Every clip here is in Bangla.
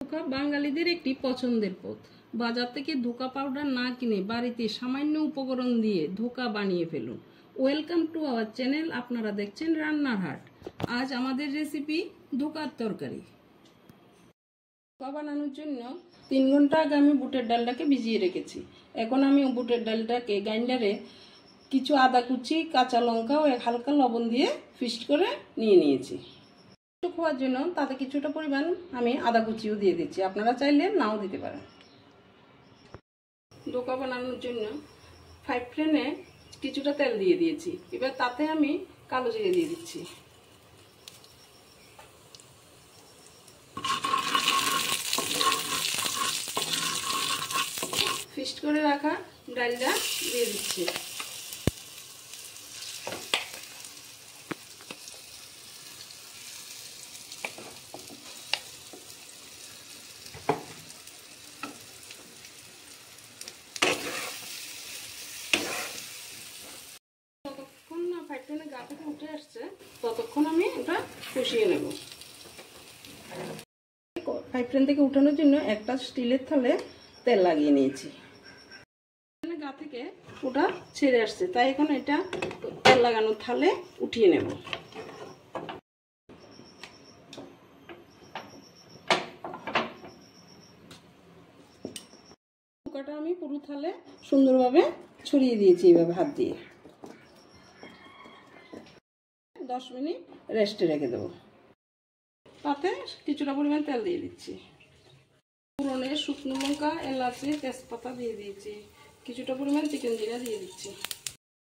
ধোকা বাঙালিদের একটি পছন্দের পদ। বাজার থেকে ধোকা পাউডার না কিনে বাড়িতে সামান্য উপকরণ দিয়ে ধোকা বানিয়ে ফেলুন। Welcome to our channel. আপনারা দেখছেন রান্নার হাট। আজ আমাদের রেসিপি ধোকার তরকারি। ধোকা বানানোর জন্য 3 ঘন্টা আগে আমি বুটের ডালটাকে ভিজিয়ে রেখেছি। এখন আমি বুটের ডালটাকে গ্রাইন্ডারে কিছু আদা কুচি, কাঁচা লঙ্কা ও হালকা লবণ দিয়ে পেস্ট করে নিয়েছি। খাওয়ার জন্য তাতে কিছুটা পরিমাণ আমি আদা কুচিও দিয়ে দিচ্ছি, আপনারা চাইলে নাও দিতে পারেন। ধোকা বানানোর জন্য ফ্রাই প্যানে কিছুটা তেল দিয়ে দিয়েছি। এবার তাতে আমি কালো জিরে দিয়ে দিচ্ছি। পেস্ট করে রাখা ডালটা দিয়ে দিচ্ছি। ততক্ষণ না ফ্রাই প্যানে গা থেকে উঠে আসছে ততক্ষণ আমি এটা কষিয়ে নেব। ফ্রাই প্যান থেকে উঠানোর জন্য একটা স্টিলের থালে তেল লাগিয়ে নিয়েছি। গা থেকে ওটা ছেড়ে আসছে, তাই এখন এটা তেল লাগানোর থালে উঠিয়ে নেব। ধোকাটা আমি পুরো থালে সুন্দরভাবে ছড়িয়ে দিয়েছি এইভাবে হাত দিয়ে। 10 মিনিট রেস্টে রেখে দেবো। তাতে কিছুটা পরিমাণ তেল দিয়ে দিচ্ছি। পুরনে শুকনো লঙ্কা, এলাচি, তেজপাতা দিয়ে দিয়েছি। কিছুটা পরিমাণ চিকেন জিরা দিয়ে দিচ্ছি।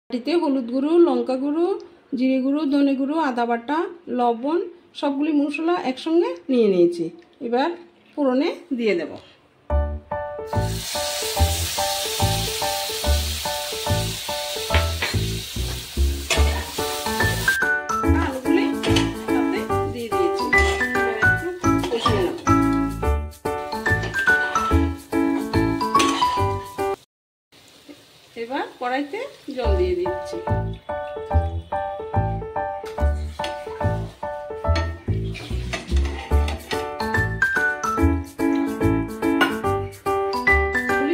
বাটিতে হলুদ গুঁড়ো, লঙ্কা গুঁড়ো, জিরে গুঁড়ো, ধনে গুঁড়ো, আদা বাটা, লবণ সবগুলি মশলা একসঙ্গে নিয়ে নিয়েছি। এবার পুরনে দিয়ে দেব। এবার কড়াইতে জল দিয়ে দিচ্ছি।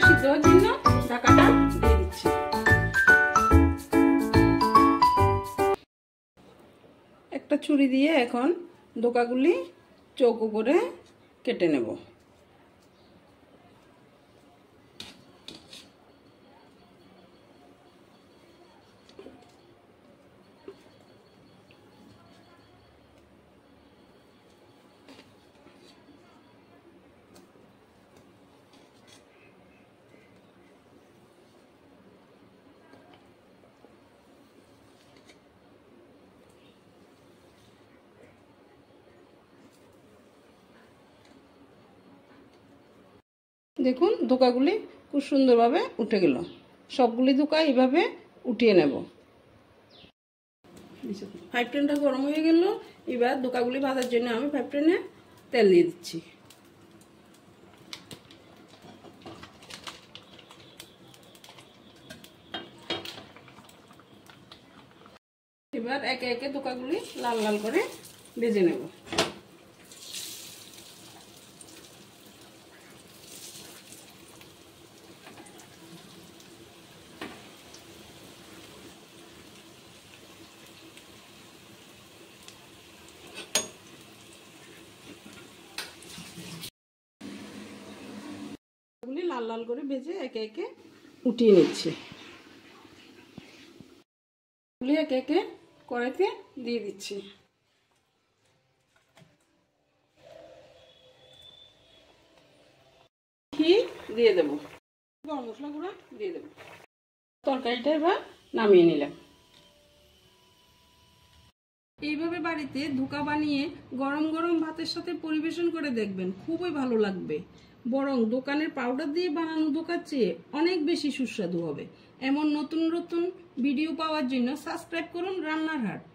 সিদ্ধ হওয়ার জন্য ঢাকাটা দিয়ে দিচ্ছি। একটা ছুরি দিয়ে এখন ধোকাগুলি চৌকো করে কেটে নেব। দেখুন ধোকাগুলি খুব সুন্দরভাবে উঠে গেল। সবগুলি ধোকা এইভাবে উঠিয়ে নেব। ফ্রাই প্যানটা গরম হয়ে গেল। এবার ধোকাগুলি ভাজার জন্য আমি ফ্রাই প্যানে তেল দিয়ে দিচ্ছি। এবার একে একে ধোকাগুলি লাল লাল করে ভেজে নেব। লাল লাল করে ভেজে একে একে উঠিয়ে নিচ্ছি। একে একে কড়াইতে দিয়ে দিচ্ছি। ঘি দিয়ে দেবো, গরম মশলা গুঁড়ো দিয়ে দেবো। তরকারিটা এবার নামিয়ে নিলাম। এইভাবে বাড়িতে ধোকা বানিয়ে গরম গরম ভাতের সাথে পরিবেশন করে দেখবেন, খুবই ভালো লাগবে। বরং দোকানের পাউডার দিয়ে বানানো ধোকার চেয়ে অনেক বেশি সুস্বাদু হবে। এমন নতুন নতুন ভিডিও পাওয়ার জন্য সাবস্ক্রাইব করুন রান্নার হাট।